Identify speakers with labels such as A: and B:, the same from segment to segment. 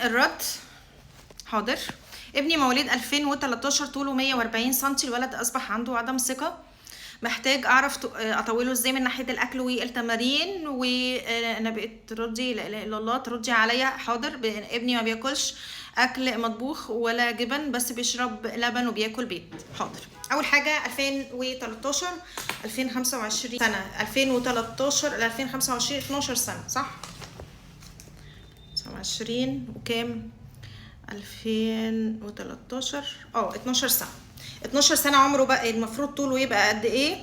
A: الرد. حاضر. ابني مواليد 2013، طوله 140 سنتي، الولد اصبح عنده عدم ثقة، محتاج اعرف اطوله ازاي من ناحية الاكل والتمارين. وانا بقيت تردي لا اله الا الله تردي عليا. حاضر. ابني ما بياكلش اكل مطبوخ ولا جبن، بس بيشرب لبن وبياكل بيض. حاضر. اول حاجة 2013 2025 سنة، 2013 ل 2025 12 سنة صح؟ 20 وكام؟ 2013 12 سنة. 12 سنة عمره بقى المفروض طوله يبقى قد ايه؟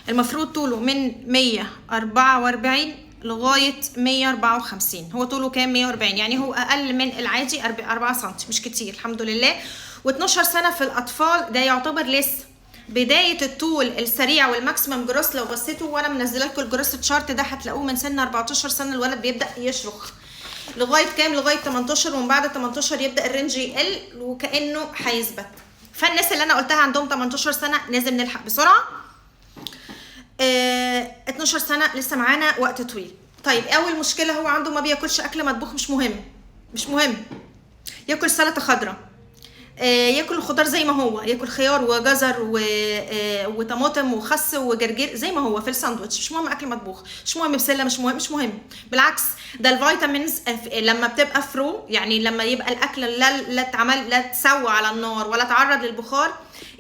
A: المفروض طوله من 144 لغاية 154. هو طوله كام؟ 140، يعني هو اقل من العادي 4 سم، مش كتير الحمد لله. و12 سنة في الاطفال ده يعتبر لسه بداية الطول السريع والماكسيمم جروس. لو بصيتوا وانا منزله لكم الجروس تشارت ده هتلاقوه من سن 14 سنة الولد بيبدأ يشرخ لغايه كام؟ لغايه 18، ومن بعد 18 يبدا الرينج يقل وكانه هيثبت. فالناس اللي انا قلتها عندهم 18 سنه لازم نلحق بسرعه. 12 سنه لسه معانا وقت طويل. طيب اول مشكله هو عنده ما بياكلش اكل مطبوخ. مش مهم ياكل سلطه خضراء، ياكل الخضار زي ما هو، ياكل خيار وجزر وطماطم وخس وجرجير زي ما هو في الساندوتش. مش مهم اكل مطبوخ، مش مهم بسله، مش مهم. بالعكس ده الفيتامينز لما بتبقى فرو، يعني لما يبقى الاكل لا اتعمل لا تسوى على النار ولا تعرض للبخار،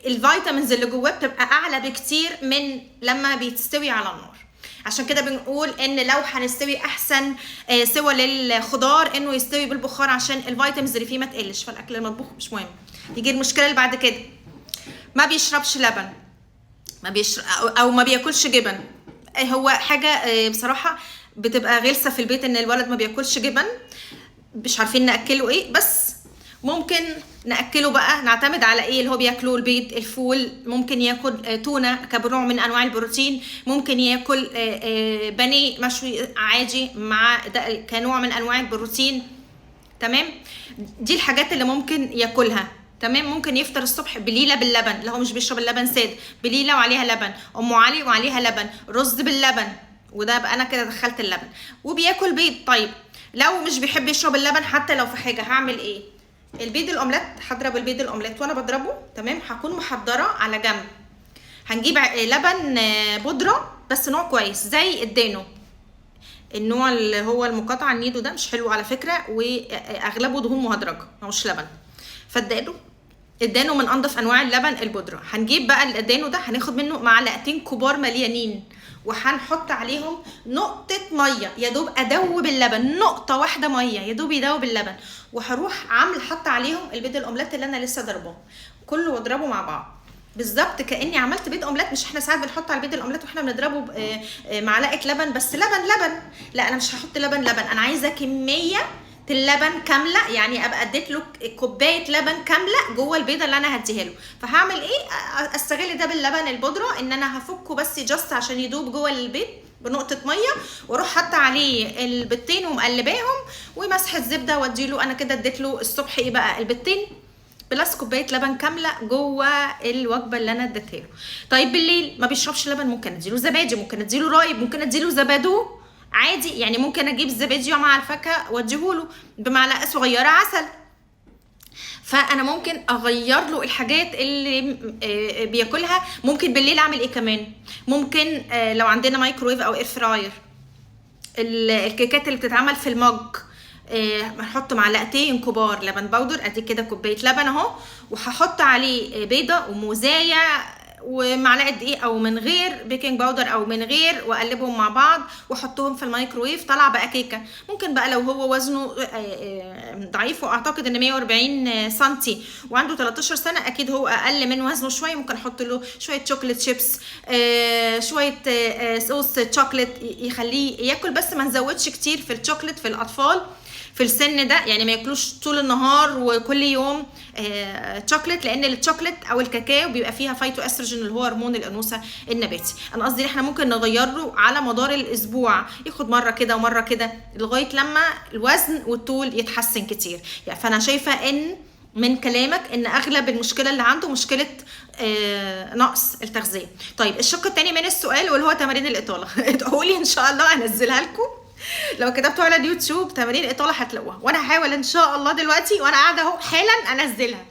A: الفيتامينز اللي جواه بتبقى اعلى بكتير من لما بيتستوي على النار. عشان كده بنقول ان لو هنستوي احسن سوى للخضار انه يستوي بالبخار عشان الفيتامينز اللي فيه ما تقلش. فالاكل المطبوخ مش مهم. يجي المشكله اللي بعد كده، ما بيشربش لبن، او ما بياكلش جبن. هو حاجه بصراحه بتبقى غلسه في البيت ان الولد ما بياكلش جبن، مش عارفين ناكله ايه. بس ممكن ناكله بقى، نعتمد على ايه اللي هو بياكله؟ البيض، الفول، ممكن ياكل تونه كنوع من انواع البروتين، ممكن ياكل بانيه مشوي عادي مع كنوع من انواع البروتين. تمام. دي الحاجات اللي ممكن ياكلها. تمام. ممكن يفطر الصبح بليله باللبن لو هو مش بيشرب اللبن ساده، بليله وعليها لبن، ام علي وعليها لبن، رز باللبن، وده بقى انا كده دخلت اللبن. وبياكل بيض. طيب لو مش بيحب يشرب اللبن حتى لو في حاجه هعمل ايه؟ البيض الاومليت، هضرب البيض الاومليت وانا بضربه تمام هكون محضره على جنب. هنجيب لبن بودره بس نوع كويس زي الدانو، النوع اللي هو المقاطعه النيدو ده مش حلو على فكره، واغلبه دهون مهدرجه مش لبن. فالدانو من انضف انواع اللبن البودره. هنجيب بقى الدانو ده هناخد منه معلقتين كبار مليانين، وهنحط عليهم نقطه ميه يا دوب ادوب اللبن، نقطه واحده ميه يا دوب يدوب اللبن، وهروح حط عليهم البيض الاومليت اللي انا لسه ضرباه كله واضربه مع بعض بالظبط كاني عملت بيض اومليت. مش احنا ساعات بنحط على البيض الاومليت واحنا بنضربه معلقه لبن بس، لبن. لا انا مش هحط لبن، انا عايزه كميه اللبن كامله، يعني ابقى اديت له كوبايه لبن كامله جوه البيضه اللي انا هديها له. فهعمل ايه؟ استغل ده باللبن البودره ان انا هفكه بس جاست عشان يدوب جوه البيض بنقطه ميه، واروح حاطه عليه البيضتين ومقلباهم ومسحه زبده واديله. انا كده اديت له الصبح ايه بقى؟ البيضتين بلس كوبايه لبن كامله جوه الوجبه اللي انا اديتها له. طيب بالليل ما بيشربش لبن، ممكن اديله زبادي، ممكن اديله رايب، ممكن اديله زبادو عادي. يعني ممكن اجيب زبادي مع الفاكهه واديهوله بمعلقه صغيره عسل. فانا ممكن اغير له الحاجات اللي بياكلها. ممكن بالليل اعمل ايه كمان؟ ممكن لو عندنا مايكرويف او اير فراير، الكيكات اللي بتتعمل في المج، هنحط معلقتين كبار لبن بودر، ادي كده كوبايه لبن اهو، وهحط عليه بيضه وموزايه ومعلقه دقيق او من غير بيكنج باودر او من غير، واقلبهم مع بعض واحطهم في الميكرويف. طلع بقى كيكه. ممكن بقى لو هو وزنه ضعيف، واعتقد ان 140 سنتي وعنده 13 سنه، اكيد هو اقل من وزنه شويه. ممكن احط له شويه شوكليت شيبس، شويه صوص شوكليت يخليه ياكل، بس ما نزودش كتير في الشوكليت في الاطفال في السن ده. يعني ما ياكلوش طول النهار وكل يوم شوكليت، لان الشوكليت او الكاكاو بيبقى فيها فايتو استروجين اللي هو هرمون الانوثه النباتي. انا قصدي احنا ممكن نغيره على مدار الاسبوع، ياخد مره كده ومره كده لغايه لما الوزن والطول يتحسن كتير. يعني فانا شايفه ان من كلامك ان اغلب المشكله اللي عنده مشكله نقص التغذيه. طيب الشق الثاني من السؤال واللي هو تمارين الاطاله ادعوا لي ان شاء الله انزلها لكم لو كتبتوا على اليوتيوب تمارين اطاله هتلاقوها، وانا هحاول ان شاء الله دلوقتي وانا قاعده اهو حالا انزلها.